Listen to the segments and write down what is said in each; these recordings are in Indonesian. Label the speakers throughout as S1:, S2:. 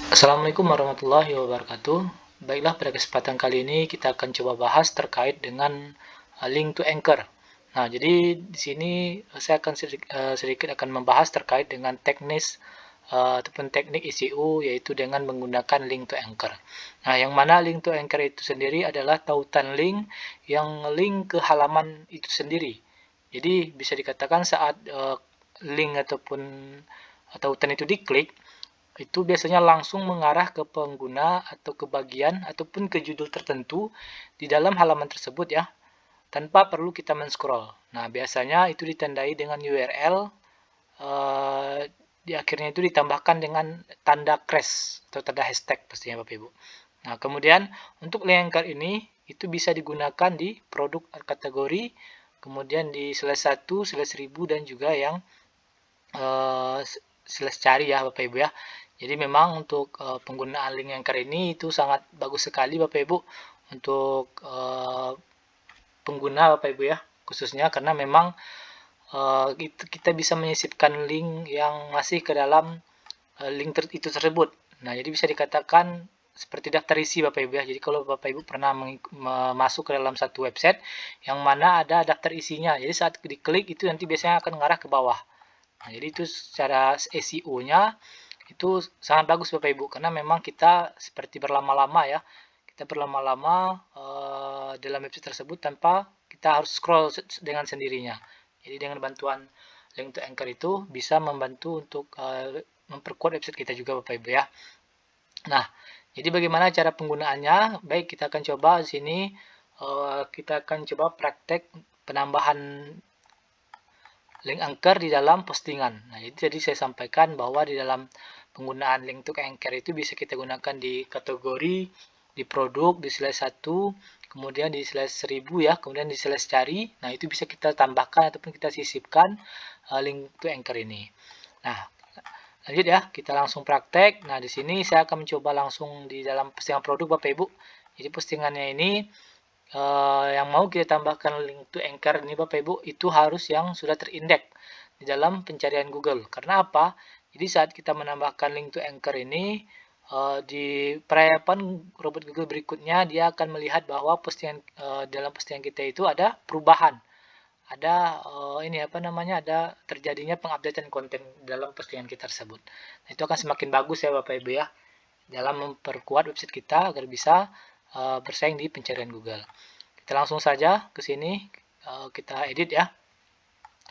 S1: Assalamualaikum warahmatullahi wabarakatuh. Baiklah, pada kesempatan kali ini kita akan coba bahas terkait dengan link to Anchor. Nah, jadi di sini saya akan sedikit akan membahas terkait dengan ataupun teknik SEO, yaitu dengan menggunakan link to Anchor. Nah, yang mana link to Anchor itu sendiri adalah tautan link yang link ke halaman itu sendiri. Jadi bisa dikatakan saat link ataupun tautan itu diklik, itu biasanya langsung mengarah ke pengguna atau ke bagian ataupun ke judul tertentu di dalam halaman tersebut ya, tanpa perlu kita men-scroll. Nah, biasanya itu ditandai dengan URL, di akhirnya itu ditambahkan dengan tanda crash atau tanda hashtag pastinya Bapak Ibu. Nah, kemudian untuk link anchor ini itu bisa digunakan di produk kategori, kemudian di slash 1, slash 1000 dan juga yang slash cari ya Bapak Ibu ya. Jadi memang untuk penggunaan link anchor ini itu sangat bagus sekali Bapak Ibu untuk pengguna Bapak Ibu ya, khususnya karena memang kita bisa menyisipkan link yang masih ke dalam link itu tersebut. Nah, jadi bisa dikatakan seperti daftar isi Bapak Ibu ya. Jadi kalau Bapak Ibu pernah masuk ke dalam satu website yang mana ada daftar isinya, jadi saat diklik itu nanti biasanya akan mengarah ke bawah. Nah, jadi itu secara SEO-nya itu sangat bagus Bapak Ibu, karena memang kita seperti berlama-lama ya. Kita berlama-lama dalam website tersebut tanpa kita harus scroll dengan sendirinya. Jadi dengan bantuan link to Anchor itu bisa membantu untuk memperkuat website kita juga Bapak Ibu ya. Nah, jadi bagaimana cara penggunaannya? Baik, kita akan coba di sini kita akan coba praktek penambahan link anchor di dalam postingan. Nah, jadi saya sampaikan bahwa di dalam penggunaan link to anchor itu bisa kita gunakan di kategori, di produk, di slash 1, kemudian di slash 1000 ya, kemudian di slash cari. Nah, itu bisa kita tambahkan ataupun kita sisipkan link to anchor ini. Nah, lanjut ya, kita langsung praktek. Nah, di sini saya akan mencoba langsung di dalam postingan produk Bapak Ibu. Jadi postingannya ini yang mau kita tambahkan link to anchor ini Bapak Ibu itu harus yang sudah terindeks di dalam pencarian Google. Karena apa? Jadi saat kita menambahkan link to anchor ini di perayaan robot Google berikutnya dia akan melihat bahwa dalam postingan kita itu ada perubahan. Ada ada terjadinya pengupdatean konten dalam postingan kita tersebut. Nah, itu akan semakin bagus ya Bapak Ibu ya dalam memperkuat website kita agar bisa bersaing di pencarian Google. Kita langsung saja ke sini, kita edit ya.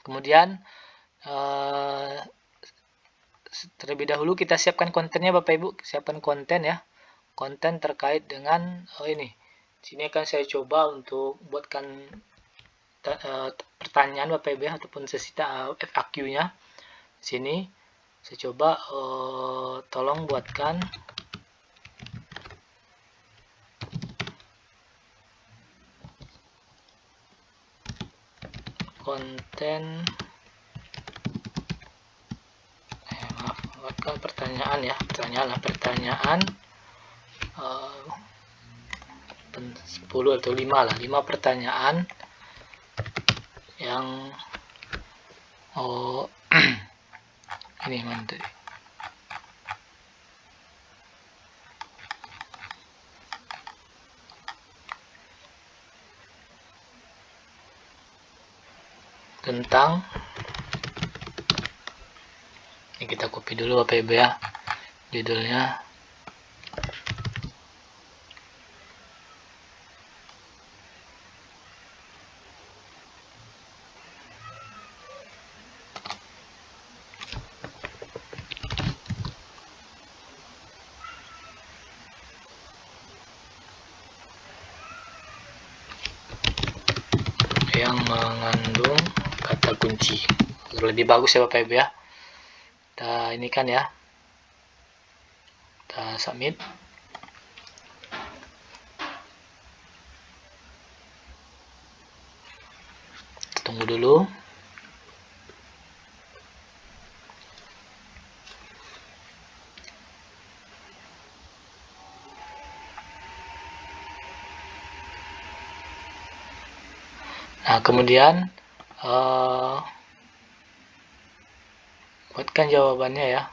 S1: Kemudian terlebih dahulu kita siapkan kontennya Bapak Ibu, siapkan konten ya. Konten terkait dengan ini. Sini akan saya coba untuk buatkan pertanyaan Bapak Ibu ya, ataupun sesi FAQ-nya. Sini saya coba tolong buatkan konten buatkan pertanyaan ya, pertanyaan 10 atau 5 lah, 5 pertanyaan yang ini mana tadi? Tentang ini kita copy dulu Bapak Ibu ya, judulnya yang mengandung kata kunci. Lebih bagus ya Bapak Ibu ya. Kita ini kan ya, kita submit. Tunggu dulu. Nah, kemudian buatkan jawabannya ya.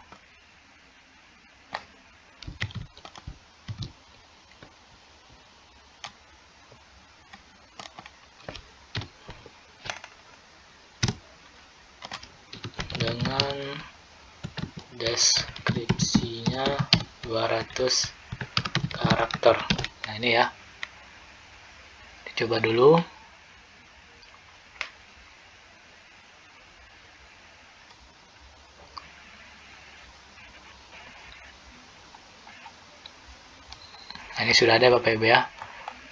S1: deskripsinya 200 karakter. Nah ini ya, dicoba dulu. Nah ini sudah ada Bapak Ibu ya.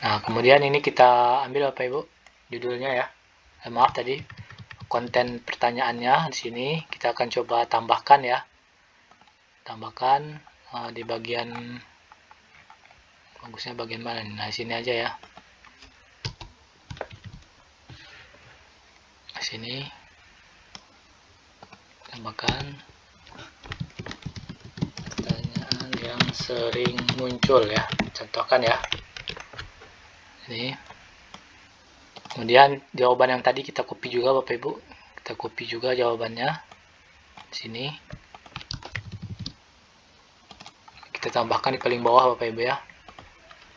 S1: Nah kemudian ini kita ambil Bapak Ibu judulnya ya. Maaf tadi konten pertanyaannya di sini kita akan coba tambahkan ya. Tambahkan di bagian, bagusnya bagian mana? Nah sini aja ya. Di sini tambahkan pertanyaan yang sering muncul ya. Contohkan ya. Ini. Kemudian jawaban yang tadi kita copy juga Bapak Ibu. Kita copy juga jawabannya di sini. Kita tambahkan di paling bawah Bapak Ibu ya.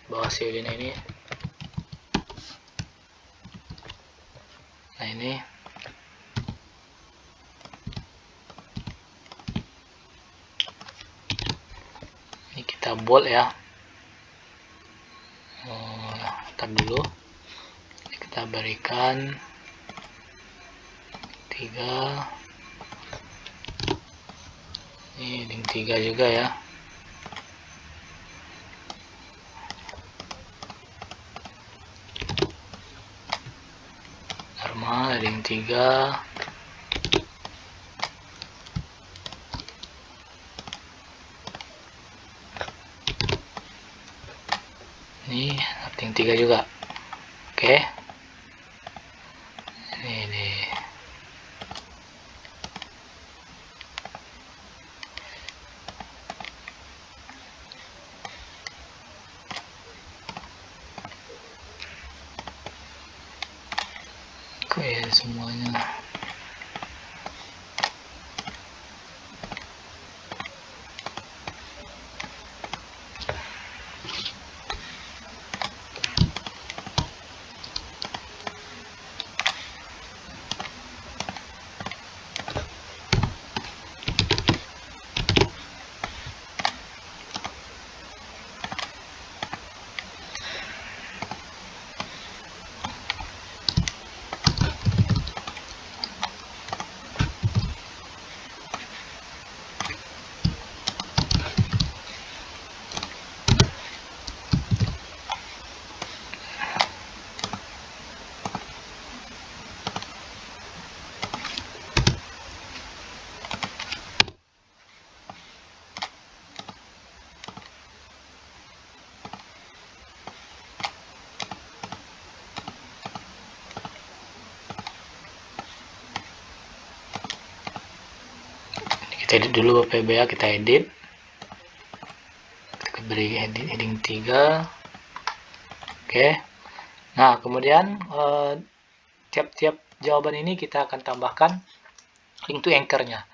S1: Bawah Selina ini. Nah ini. Ini kita bold ya. Tab dulu. Kita berikan 3. Ini link 3 juga ya. Normal link 3. Ini link 3 juga. Oke. Ini. Oke, semuanya. Kita edit dulu Bapak Ibu ya, kita edit. Kita beri heading 3. Oke. Nah, kemudian tiap-tiap jawaban ini kita akan tambahkan link to anchor-nya.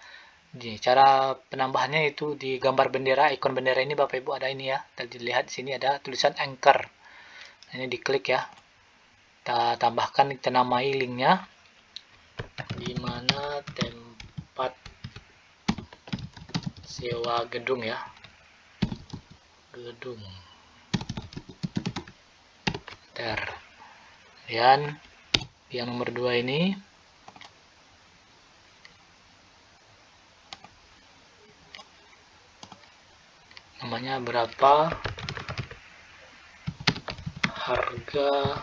S1: Jadi, cara penambahannya itu di gambar bendera, ikon bendera ini Bapak Ibu ada ini ya. Dan dilihat di sini ada tulisan anchor. Ini diklik ya. Kita tambahkan, kita namai linknya. Di mana tempat sewa gedung ya. Gedung. Kemudian yang nomor 2 ini namanya berapa harga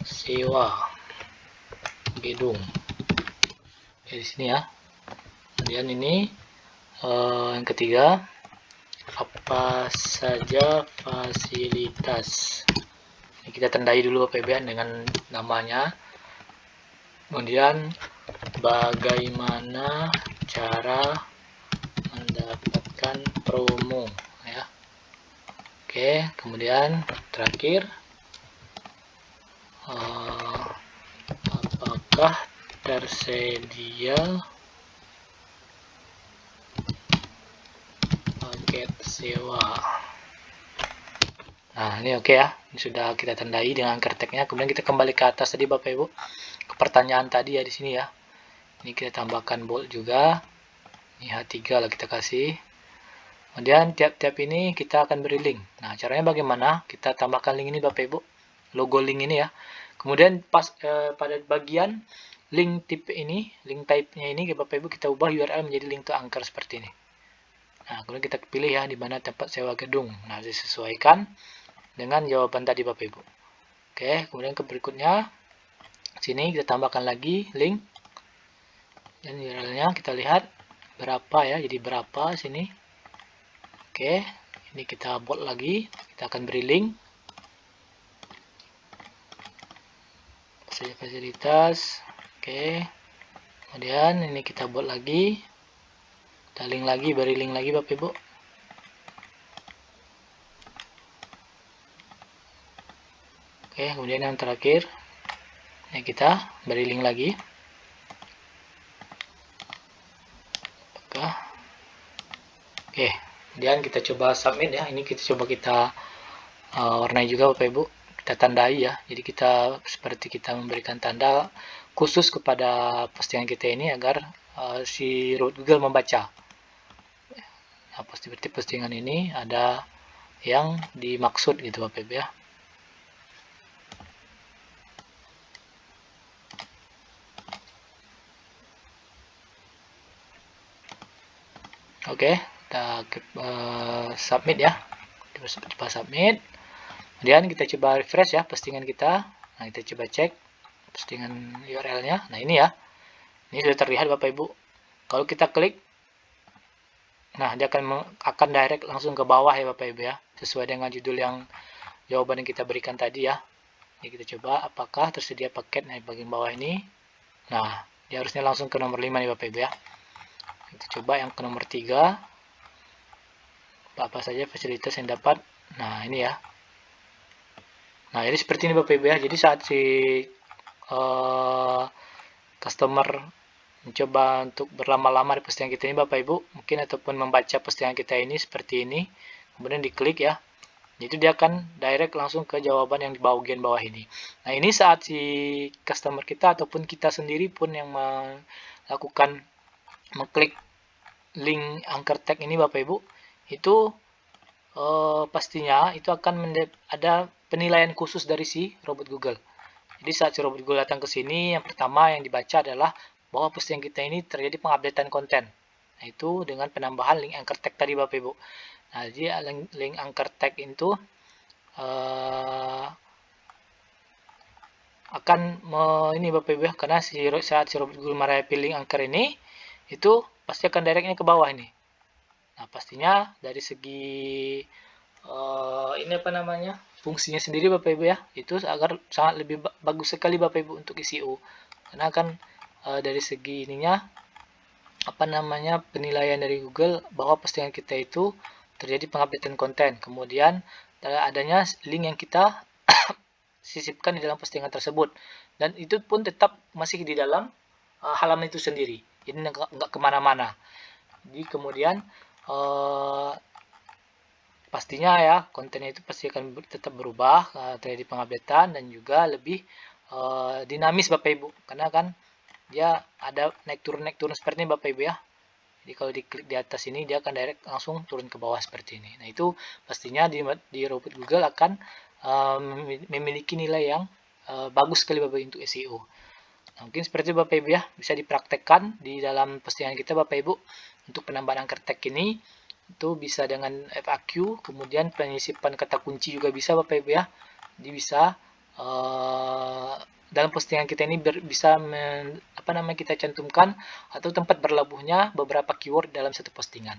S1: sewa gedung. Oke, di sini ya. Kemudian ini yang ketiga, apa saja fasilitas. Ini kita tandai dulu Bapak Ibu dengan namanya. Kemudian bagaimana cara mendapatkan promo ya. Oke, kemudian terakhir apakah tersedia paket sewa. Nah ini oke ya, ini sudah kita tandai dengan kerteknya. Kemudian kita kembali ke atas tadi Bapak Ibu, ke pertanyaan tadi ya di sini ya. Ini kita tambahkan bold juga Ini H3 lah kita kasih. Kemudian tiap-tiap ini kita akan beri link. Nah, caranya bagaimana? Kita tambahkan link ini Bapak Ibu. Logo link ini ya. Kemudian pada bagian link tipe ini, link type-nya ini Bapak Ibu kita ubah URL menjadi link to Anchor seperti ini. Nah, kemudian kita pilih ya di mana tempat sewa gedung. Nah, disesuaikan dengan jawaban tadi Bapak Ibu. Oke, kemudian ke berikutnya sini kita tambahkan lagi link dan URL-nya kita lihat berapa ya, jadi berapa sini. Oke, ini kita bold lagi, kita akan beri link saja fasilitas. Oke, kemudian ini kita bold lagi, kita link lagi, beri link lagi Bapak Ibu. Oke, kemudian yang terakhir ini kita beri link lagi. Oke, kemudian kita coba submit ya. Ini kita coba warnai juga Bapak Ibu. Kita tandai ya. Jadi seperti kita memberikan tanda khusus kepada postingan kita ini agar si Robot Google membaca. Nah, seperti postingan ini ada yang dimaksud gitu Bapak Ibu ya. Oke, kita submit ya. Coba submit. Kemudian kita coba refresh ya postingan kita. Nah, kita coba cek postingan URL-nya. Nah, ini ya. Ini sudah terlihat Bapak Ibu. Kalau kita klik, nah dia akan direct langsung ke bawah ya Bapak Ibu ya. Sesuai dengan judul yang jawaban yang kita berikan tadi ya. Jadi kita coba apakah tersedia paket di bagian bawah ini. Nah, dia harusnya langsung ke nomor 5 nih Bapak Ibu ya. Kita coba yang ke nomor 3. Apa saja fasilitas yang dapat. Nah, ini ya. Nah, jadi seperti ini Bapak Ibu ya. Jadi saat si customer mencoba untuk berlama-lama di postingan kita ini Bapak Ibu, mungkin ataupun membaca postingan kita ini seperti ini, kemudian diklik ya. Jadi dia akan direct langsung ke jawaban yang di bagian bawah ini. Nah, ini saat si customer kita ataupun kita sendiri pun yang mengklik link anchor tag ini Bapak Ibu, itu pastinya itu akan ada penilaian khusus dari si robot Google. Jadi saat si robot Google datang ke sini, yang pertama yang dibaca adalah bahwa postingan kita ini terjadi pengupdatean konten. Nah, itu dengan penambahan link anchor tag tadi Bapak Ibu. Nah, jadi link anchor tag itu akan ini Bapak Ibu ya, karena saat si robot Google meraih link anchor ini, itu pasti akan directnya ke bawah ini. Nah, pastinya dari segi ini apa namanya, fungsinya sendiri Bapak Ibu ya, itu agar sangat lebih bagus sekali Bapak Ibu untuk SEO. Karena kan dari segi ininya apa namanya, penilaian dari Google bahwa postingan kita itu terjadi pengupdatean konten, kemudian adanya link yang kita sisipkan di dalam postingan tersebut, dan itu pun tetap masih di dalam halaman itu sendiri, jadi nggak kemana-mana. Jadi kemudian pastinya ya kontennya itu pasti akan tetap berubah, terjadi pengupdatean dan juga lebih dinamis Bapak Ibu, karena kan dia ada naik turun seperti ini Bapak Ibu ya. Jadi kalau diklik di atas ini dia akan direct langsung turun ke bawah seperti ini. Nah, itu pastinya di robot Google akan memiliki nilai yang bagus sekali Bapak Ibu untuk SEO. Nah, mungkin seperti Bapak Ibu ya, bisa dipraktekkan di dalam postingan kita Bapak Ibu. Untuk penambahan anchor tag ini itu bisa dengan FAQ, kemudian penyisipan kata kunci juga bisa Bapak Ibu ya. Jadi bisa dalam postingan kita ini bisa kita cantumkan atau tempat berlabuhnya beberapa keyword dalam satu postingan.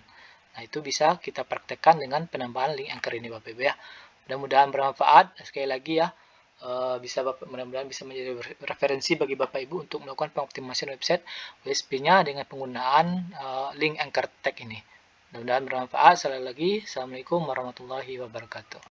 S1: Nah, itu bisa kita praktekkan dengan penambahan link anchor ini Bapak Ibu ya. Mudah-mudahan bermanfaat. Sekali lagi ya, mudah-mudahan bisa menjadi referensi bagi Bapak Ibu untuk melakukan pengoptimasian website WSP-nya dengan penggunaan link anchor tag ini. Mudah-mudahan bermanfaat. Sekali lagi, Assalamualaikum warahmatullahi wabarakatuh.